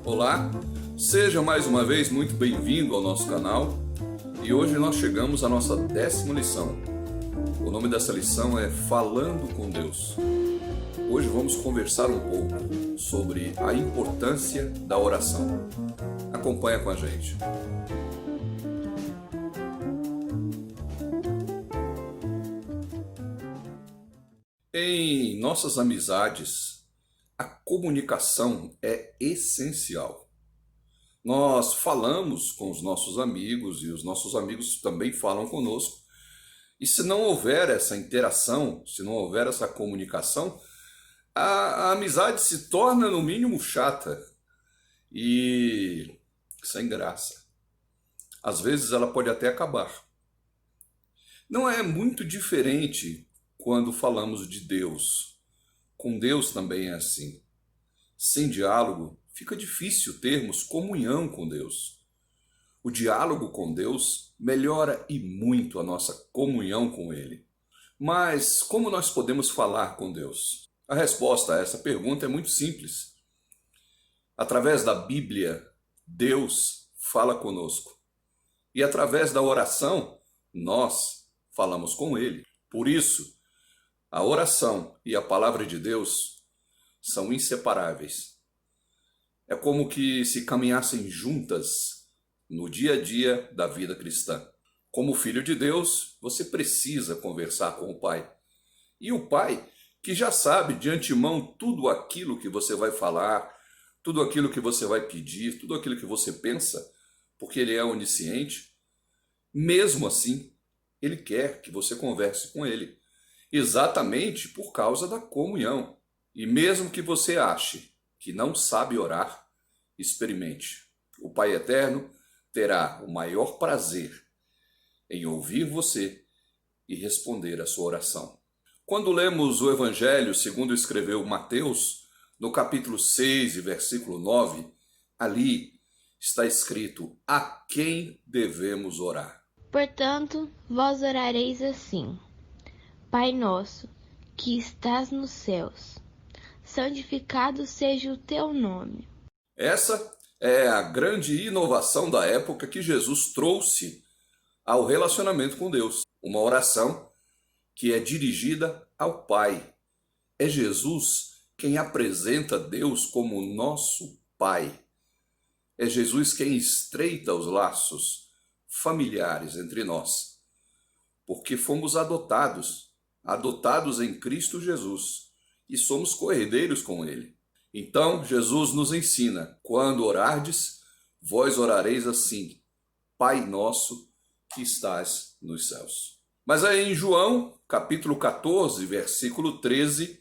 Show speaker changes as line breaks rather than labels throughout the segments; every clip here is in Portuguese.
Olá, seja mais uma vez muito bem-vindo ao nosso canal e hoje nós chegamos à nossa 10ª lição. O nome dessa lição é Falando com Deus. Hoje vamos conversar um pouco sobre a importância da oração. Acompanha com a gente. Em nossas amizades, a comunicação é essencial. Nós falamos com os nossos amigos e os nossos amigos também falam conosco. E se não houver essa interação, se não houver essa comunicação, a amizade se torna no mínimo chata e sem graça. Às vezes ela pode até acabar. Não é muito diferente quando falamos de Deus. Com Deus também é assim. Sem diálogo, fica difícil termos comunhão com Deus. O diálogo com Deus melhora e muito a nossa comunhão com Ele. Mas como nós podemos falar com Deus? A resposta a essa pergunta é muito simples. Através da Bíblia, Deus fala conosco. E através da oração, nós falamos com Ele. Por isso, a oração e a palavra de Deus são inseparáveis. É como que se caminhassem juntas no dia a dia da vida cristã. Como filho de Deus, você precisa conversar com o Pai. E o Pai, que já sabe de antemão tudo aquilo que você vai falar, tudo aquilo que você vai pedir, tudo aquilo que você pensa, porque Ele é onisciente, mesmo assim, Ele quer que você converse com Ele. Exatamente por causa da comunhão. E mesmo que você ache que não sabe orar, experimente. O Pai Eterno terá o maior prazer em ouvir você e responder a sua oração. Quando lemos o Evangelho segundo escreveu Mateus, no capítulo 6 e versículo 9, ali está escrito a quem devemos orar.
Portanto, vós orareis assim: Pai nosso, que estás nos céus, santificado seja o teu nome.
Essa é a grande inovação da época que Jesus trouxe ao relacionamento com Deus. Uma oração que é dirigida ao Pai. É Jesus quem apresenta Deus como nosso Pai. É Jesus quem estreita os laços familiares entre nós. Porque fomos adotados em Cristo Jesus, e somos co-herdeiros com Ele. Então, Jesus nos ensina, quando orardes, vós orareis assim, Pai nosso que estás nos céus. Mas é em João, capítulo 14, versículo 13,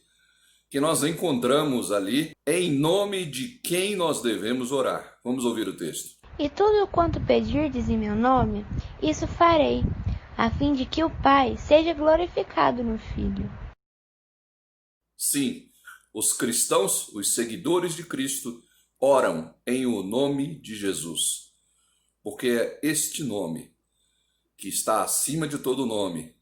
que nós encontramos ali, em nome de quem nós devemos orar. Vamos ouvir o texto.
E tudo quanto pedirdes em meu nome, isso farei, a fim de que o Pai seja glorificado no Filho.
Sim, os cristãos, os seguidores de Cristo, oram em o nome de Jesus, porque é este nome que está acima de todo nome,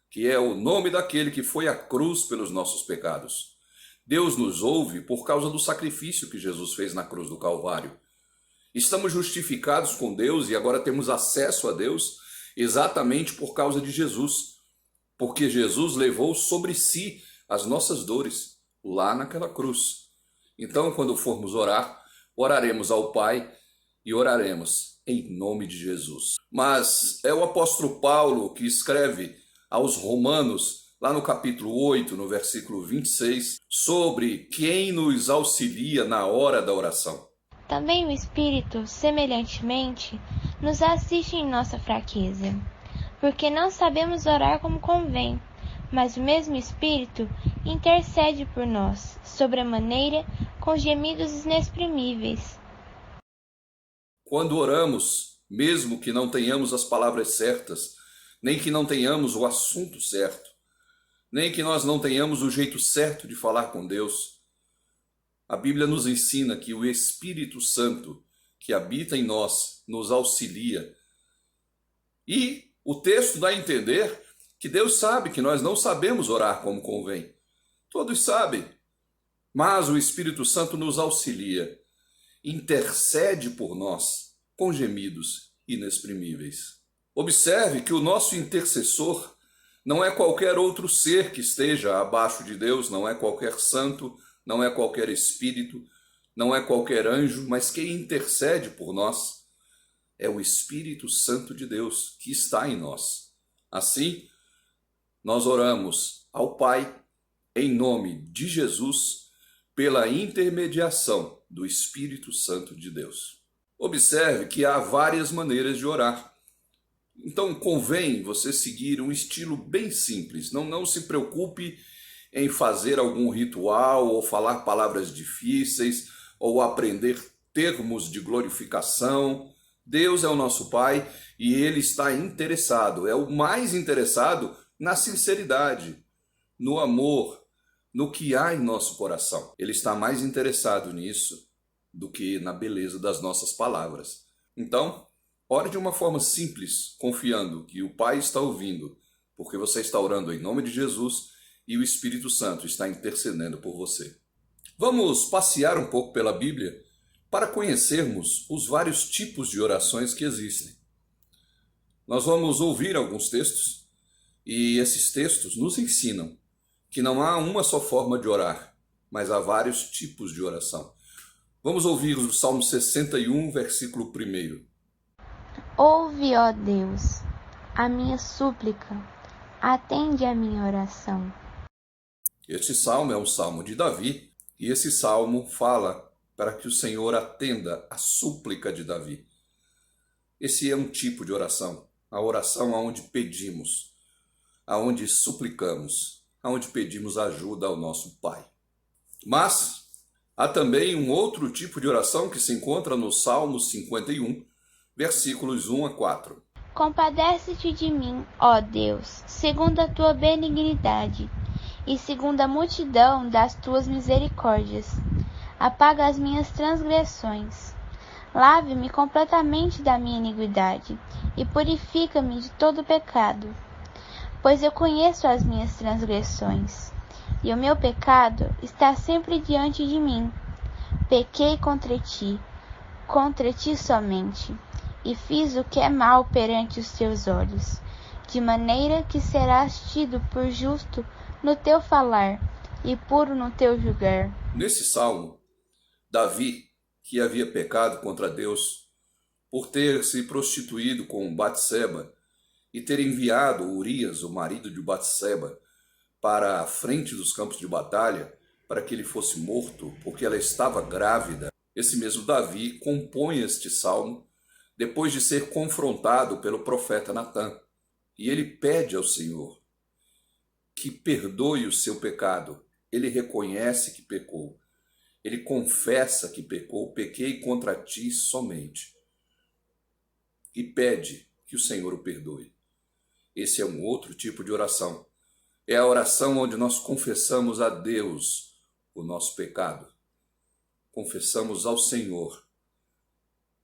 que é o nome daquele que foi à cruz pelos nossos pecados. Deus nos ouve por causa do sacrifício que Jesus fez na cruz do Calvário. Estamos justificados com Deus e agora temos acesso a Deus exatamente por causa de Jesus, porque Jesus levou sobre si as nossas dores lá naquela cruz. Então, quando formos orar, oraremos ao Pai e oraremos em nome de Jesus. Mas é o apóstolo Paulo que escreve aos Romanos, lá no capítulo 8, no versículo 26, sobre quem nos auxilia na hora da oração.
Também o Espírito, semelhantemente, nos assiste em nossa fraqueza, porque não sabemos orar como convém, mas o mesmo Espírito intercede por nós, sobremaneira, com gemidos inexprimíveis.
Quando oramos, mesmo que não tenhamos as palavras certas, nem que não tenhamos o assunto certo, nem que nós não tenhamos o jeito certo de falar com Deus, a Bíblia nos ensina que o Espírito Santo, que habita em nós, nos auxilia. E o texto dá a entender que Deus sabe que nós não sabemos orar como convém. Todos sabem, mas o Espírito Santo nos auxilia. intercede por nós com gemidos inexprimíveis. Observe que o nosso intercessor não é qualquer outro ser que esteja abaixo de Deus, não é qualquer santo, não é qualquer espírito, não é qualquer anjo, mas quem intercede por nós é o Espírito Santo de Deus que está em nós. Assim, nós oramos ao Pai em nome de Jesus, pela intermediação do Espírito Santo de Deus. Observe que há várias maneiras de orar. Então convém você seguir um estilo bem simples. Não se preocupe em fazer algum ritual ou falar palavras difíceis ou aprender termos de glorificação. Deus é o nosso Pai e Ele está interessado, é o mais interessado na sinceridade, no amor, no que há em nosso coração. Ele está mais interessado nisso do que na beleza das nossas palavras. Então, ore de uma forma simples, confiando que o Pai está ouvindo, porque você está orando em nome de Jesus e o Espírito Santo está intercedendo por você. Vamos passear um pouco pela Bíblia para conhecermos os vários tipos de orações que existem. Nós vamos ouvir alguns textos e esses textos nos ensinam que não há uma só forma de orar, mas há vários tipos de oração. Vamos ouvir o Salmo 61, versículo 1.
Ouve, ó Deus, a minha súplica, atende a minha oração.
Este salmo é um salmo de Davi, e esse salmo fala para que o Senhor atenda a súplica de Davi. Esse é um tipo de oração, a oração onde pedimos, aonde suplicamos, aonde pedimos ajuda ao nosso Pai. Mas há também um outro tipo de oração que se encontra no Salmo 51, versículos 1 a 4.
Compadece-te de mim, ó Deus, segundo a tua benignidade, e segundo a multidão das tuas misericórdias. Apaga as minhas transgressões. Lave-me completamente da minha iniquidade, e purifica-me de todo pecado. Pois eu conheço as minhas transgressões, e o meu pecado está sempre diante de mim. Pequei contra ti somente, e fiz o que é mal perante os teus olhos, de maneira que serás tido por justo no teu falar, e puro no teu julgar.
Nesse salmo, Davi, que havia pecado contra Deus por ter se prostituído com Batseba e ter enviado Urias, o marido de Batseba, para a frente dos campos de batalha, para que ele fosse morto, porque ela estava grávida. Esse mesmo Davi compõe este salmo depois de ser confrontado pelo profeta Natã. E ele pede ao Senhor que perdoe o seu pecado. Ele reconhece que pecou. Ele confessa que pecou, pequei contra ti somente. E pede que o Senhor o perdoe. Esse é um outro tipo de oração. É a oração onde nós confessamos a Deus o nosso pecado. Confessamos ao Senhor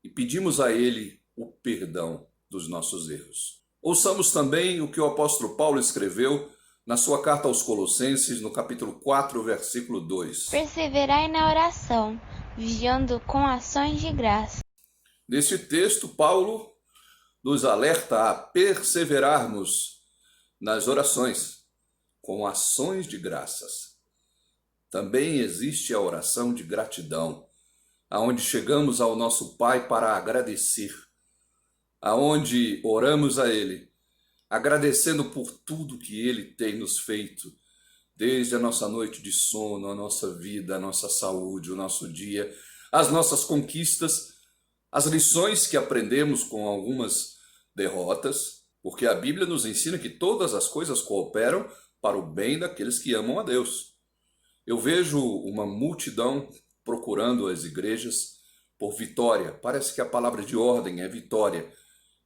e pedimos a Ele o perdão dos nossos erros. Ouçamos também o que o apóstolo Paulo escreveu na sua carta aos Colossenses, no capítulo 4, versículo 2.
Perseverai na oração, vigiando com ações de graça.
Nesse texto, Paulo nos alerta a perseverarmos nas orações, com ações de graças. Também existe a oração de gratidão, aonde chegamos ao nosso Pai para agradecer, aonde oramos a Ele, agradecendo por tudo que Ele tem nos feito, desde a nossa noite de sono, a nossa vida, a nossa saúde, o nosso dia, as nossas conquistas, as lições que aprendemos com algumas derrotas, porque a Bíblia nos ensina que todas as coisas cooperam para o bem daqueles que amam a Deus. Eu vejo uma multidão procurando as igrejas por vitória. Parece que a palavra de ordem é vitória.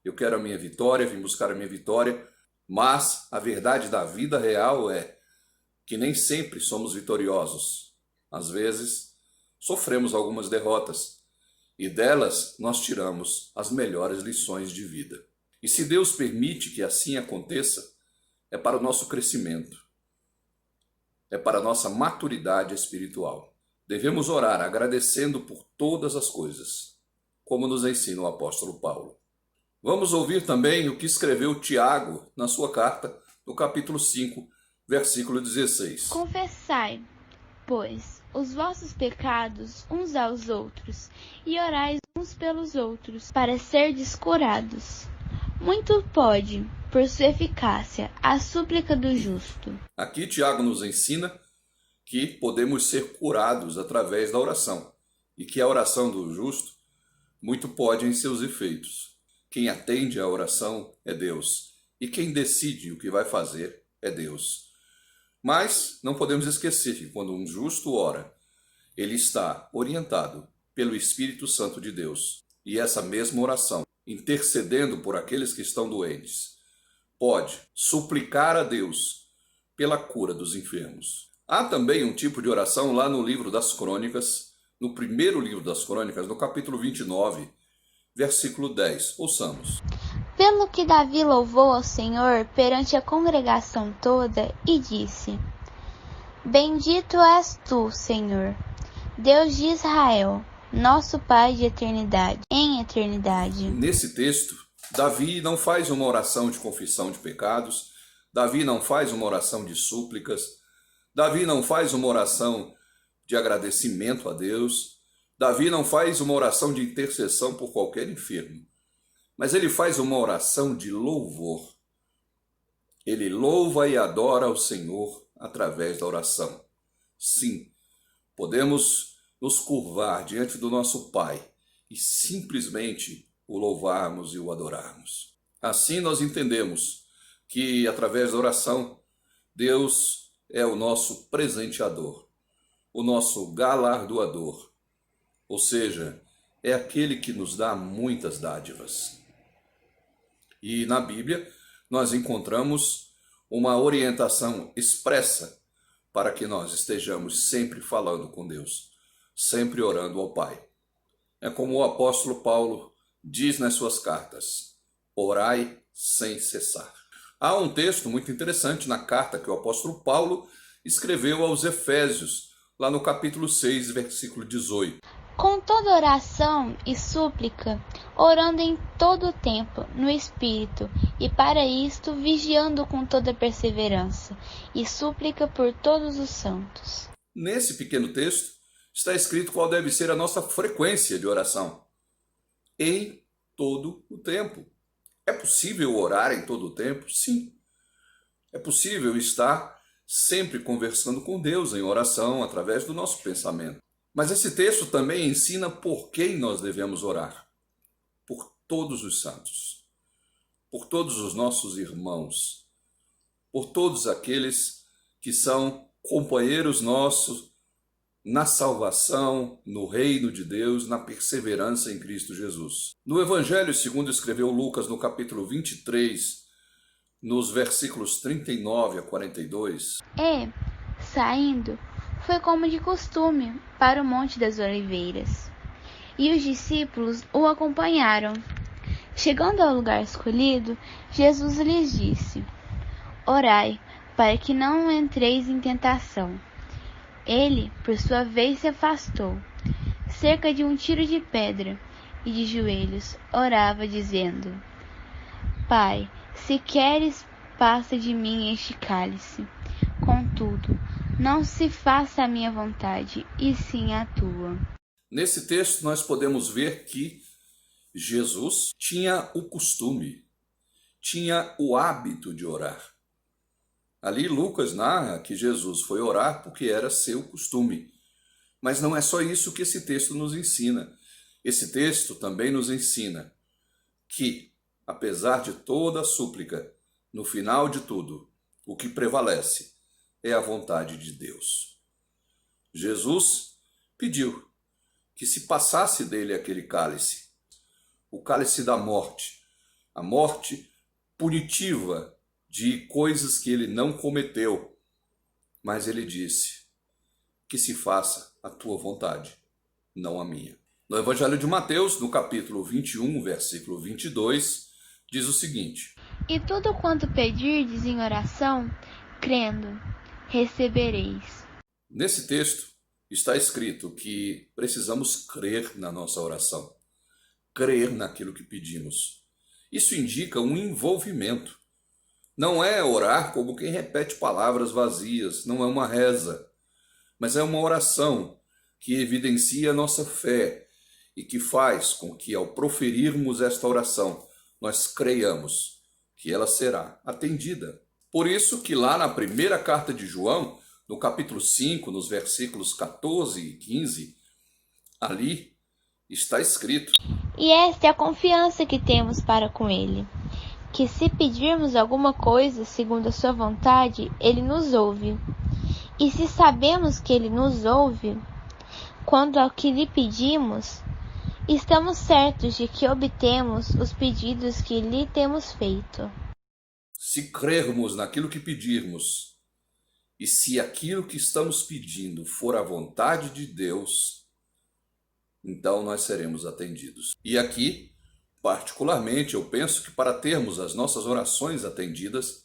Eu quero a minha vitória, vim buscar a minha vitória, mas a verdade da vida real é que nem sempre somos vitoriosos. Às vezes, sofremos algumas derrotas e delas nós tiramos as melhores lições de vida. E se Deus permite que assim aconteça, é para o nosso crescimento, é para a nossa maturidade espiritual. Devemos orar agradecendo por todas as coisas, como nos ensina o apóstolo Paulo. Vamos ouvir também o que escreveu Tiago na sua carta, no capítulo 5, versículo 16.
Confessai, pois, os vossos pecados uns aos outros, e orai uns pelos outros, para serdes curados. Muito pode, por sua eficácia, a súplica do justo.
Aqui Tiago nos ensina que podemos ser curados através da oração, e que a oração do justo muito pode em seus efeitos. Quem atende à oração é Deus, e quem decide o que vai fazer é Deus. Mas não podemos esquecer que quando um justo ora, ele está orientado pelo Espírito Santo de Deus. E essa mesma oração, intercedendo por aqueles que estão doentes, pode suplicar a Deus pela cura dos enfermos. Há também um tipo de oração lá no livro das Crônicas, no primeiro livro das Crônicas, no capítulo 29, versículo 10. Ouçamos.
Pelo que Davi louvou ao Senhor perante a congregação toda e disse: Bendito és tu, Senhor, Deus de Israel, nosso Pai de eternidade, em eternidade.
Nesse texto, Davi não faz uma oração de confissão de pecados, Davi não faz uma oração de súplicas, Davi não faz uma oração de agradecimento a Deus, Davi não faz uma oração de intercessão por qualquer enfermo, mas ele faz uma oração de louvor. Ele louva e adora ao Senhor através da oração. Sim, podemos nos curvar diante do nosso Pai e simplesmente o louvarmos e o adorarmos. Assim nós entendemos que através da oração, Deus é o nosso presenteador, o nosso galardoador, ou seja, é aquele que nos dá muitas dádivas. E na Bíblia nós encontramos uma orientação expressa para que nós estejamos sempre falando com Deus, sempre orando ao Pai. É como o apóstolo Paulo diz nas suas cartas: orai sem cessar. Há um texto muito interessante na carta que o apóstolo Paulo escreveu aos Efésios, lá no capítulo 6, versículo 18.
Com toda oração e súplica, orando em todo o tempo, no Espírito, e para isto vigiando com toda perseverança, e súplica por todos os santos.
Nesse pequeno texto está escrito qual deve ser a nossa frequência de oração. Em todo o tempo. É possível orar em todo o tempo? Sim. É possível estar sempre conversando com Deus em oração, através do nosso pensamento. Mas esse texto também ensina por quem nós devemos orar. Por todos os santos, por todos os nossos irmãos, por todos aqueles que são companheiros nossos na salvação, no reino de Deus, na perseverança em Cristo Jesus. No Evangelho segundo escreveu Lucas, no capítulo 23, nos versículos 39 a 42.
Saindo, foi como de costume para o Monte das Oliveiras, e os discípulos o acompanharam. Chegando ao lugar escolhido, Jesus lhes disse: Orai, para que não entreis em tentação. Ele, por sua vez, se afastou, cerca de um tiro de pedra, e de joelhos orava, dizendo: Pai, se queres, passa de mim este cálice. Contudo, não se faça a minha vontade, e sim a tua.
Nesse texto nós podemos ver que Jesus tinha o costume, tinha o hábito de orar. Ali Lucas narra que Jesus foi orar porque era seu costume. Mas não é só isso que esse texto nos ensina. Esse texto também nos ensina que, apesar de toda a súplica, no final de tudo, o que prevalece é a vontade de Deus. Jesus pediu que se passasse dele aquele cálice, o cálice da morte, a morte punitiva de coisas que ele não cometeu, mas ele disse: que se faça a tua vontade, não a minha. No Evangelho de Mateus, no capítulo 21, versículo 22, diz o seguinte:
E tudo quanto pedirdes em oração, crendo, recebereis.
Nesse texto, Está escrito que precisamos crer na nossa oração, crer naquilo que pedimos. Isso indica um envolvimento. Não é orar como quem repete palavras vazias, não é uma reza, mas é uma oração que evidencia a nossa fé e que faz com que, ao proferirmos esta oração, nós creiamos que ela será atendida. Por isso que lá na primeira carta de João, no capítulo 5, nos versículos 14 e 15, ali está escrito:
E esta é a confiança que temos para com Ele, que se pedirmos alguma coisa segundo a sua vontade, Ele nos ouve. E se sabemos que Ele nos ouve, quanto ao que lhe pedimos, estamos certos de que obtemos os pedidos que lhe temos feito.
Se crermos naquilo que pedirmos, e se aquilo que estamos pedindo for a vontade de Deus, então nós seremos atendidos. E aqui, particularmente, eu penso que para termos as nossas orações atendidas,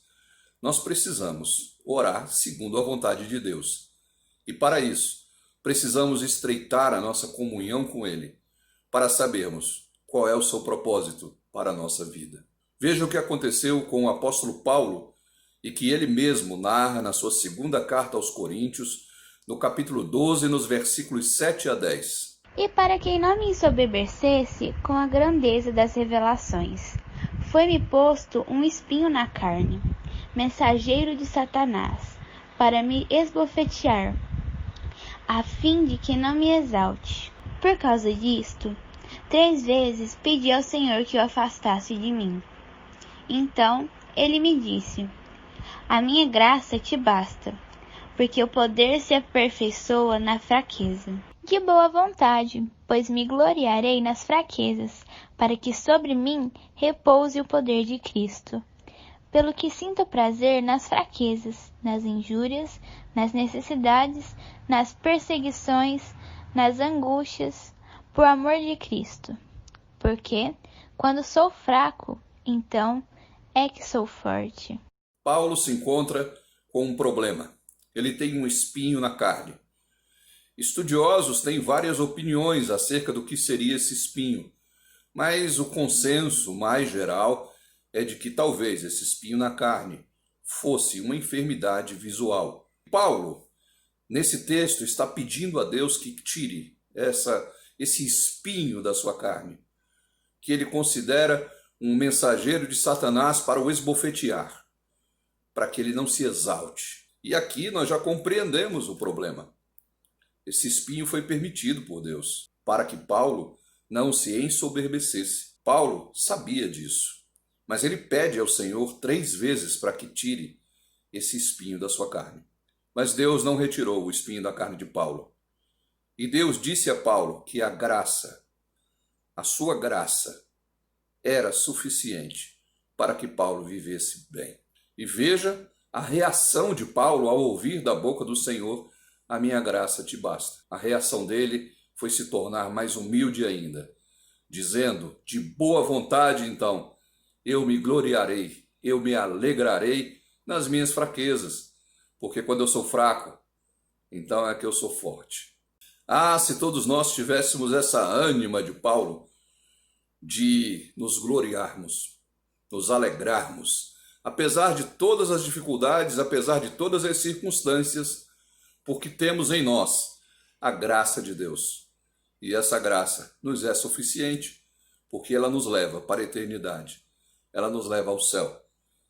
nós precisamos orar segundo a vontade de Deus. E para isso, precisamos estreitar a nossa comunhão com Ele, para sabermos qual é o seu propósito para a nossa vida. Veja o que aconteceu com o apóstolo Paulo e que ele mesmo narra na sua segunda carta aos Coríntios, no capítulo 12, nos versículos 7 a 10.
E para quem não me ensoberbecesse com a grandeza das revelações, foi-me posto um espinho na carne, mensageiro de Satanás, para me esbofetear, a fim de que não me exalte. Por causa disto, 3 vezes pedi ao Senhor que o afastasse de mim. Então ele me disse: a minha graça te basta, porque o poder se aperfeiçoa na fraqueza. De boa vontade, pois me gloriarei nas fraquezas, para que sobre mim repouse o poder de Cristo. Pelo que sinto prazer nas fraquezas, nas injúrias, nas necessidades, nas perseguições, nas angústias, por amor de Cristo. Porque, quando sou fraco, então é que sou forte.
Paulo se encontra com um problema. Ele tem um espinho na carne. Estudiosos têm várias opiniões acerca do que seria esse espinho, mas o consenso mais geral é de que talvez esse espinho na carne fosse uma enfermidade visual. Paulo, nesse texto, está pedindo a Deus que tire esse espinho da sua carne, que ele considera um mensageiro de Satanás para o esbofetear, para que ele não se exalte. E aqui nós já compreendemos o problema. Esse espinho foi permitido por Deus, para que Paulo não se ensoberbecesse. Paulo sabia disso, mas ele pede ao Senhor 3 vezes para que tire esse espinho da sua carne. Mas Deus não retirou o espinho da carne de Paulo. E Deus disse a Paulo que a graça, a sua graça, era suficiente para que Paulo vivesse bem. E veja a reação de Paulo ao ouvir da boca do Senhor: a minha graça te basta. A reação dele foi se tornar mais humilde ainda, dizendo: de boa vontade, então, eu me gloriarei, eu me alegrarei nas minhas fraquezas, porque quando eu sou fraco, então é que eu sou forte. Ah, se todos nós tivéssemos essa ânima de Paulo, de nos gloriarmos, nos alegrarmos, apesar de todas as dificuldades, apesar de todas as circunstâncias, porque temos em nós a graça de Deus. E essa graça nos é suficiente, porque ela nos leva para a eternidade, ela nos leva ao céu,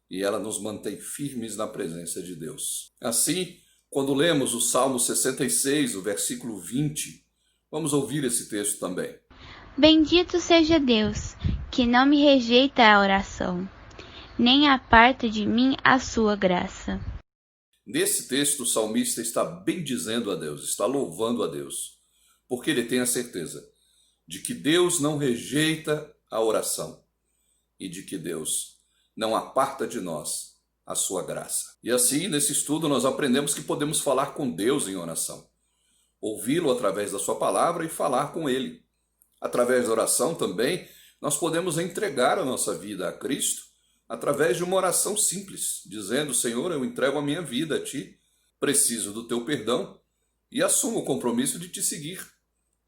e ela nos mantém firmes na presença de Deus. Assim, quando lemos o Salmo 66, o versículo 20, vamos ouvir esse texto também.
Bendito seja Deus, que não me rejeita a oração, nem aparta de mim a sua graça.
Nesse texto, o salmista está bendizendo a Deus, está louvando a Deus, porque ele tem a certeza de que Deus não rejeita a oração e de que Deus não aparta de nós a sua graça. E assim, nesse estudo, nós aprendemos que podemos falar com Deus em oração, ouvi-lo através da sua palavra e falar com ele. Através da oração também, nós podemos entregar a nossa vida a Cristo através de uma oração simples, dizendo: Senhor, eu entrego a minha vida a Ti, preciso do Teu perdão e assuma o compromisso de te seguir.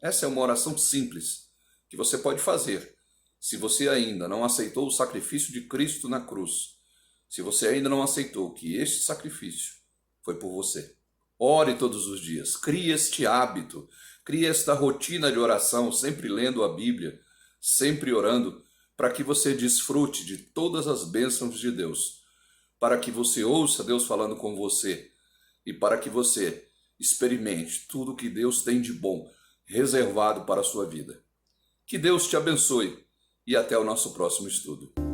Essa é uma oração simples que você pode fazer. Se você ainda não aceitou o sacrifício de Cristo na cruz, se você ainda não aceitou que este sacrifício foi por você, ore todos os dias, crie este hábito, crie esta rotina de oração, sempre lendo a Bíblia, sempre orando, para que você desfrute de todas as bênçãos de Deus, para que você ouça Deus falando com você e para que você experimente tudo que Deus tem de bom reservado para a sua vida. Que Deus te abençoe e até o nosso próximo estudo.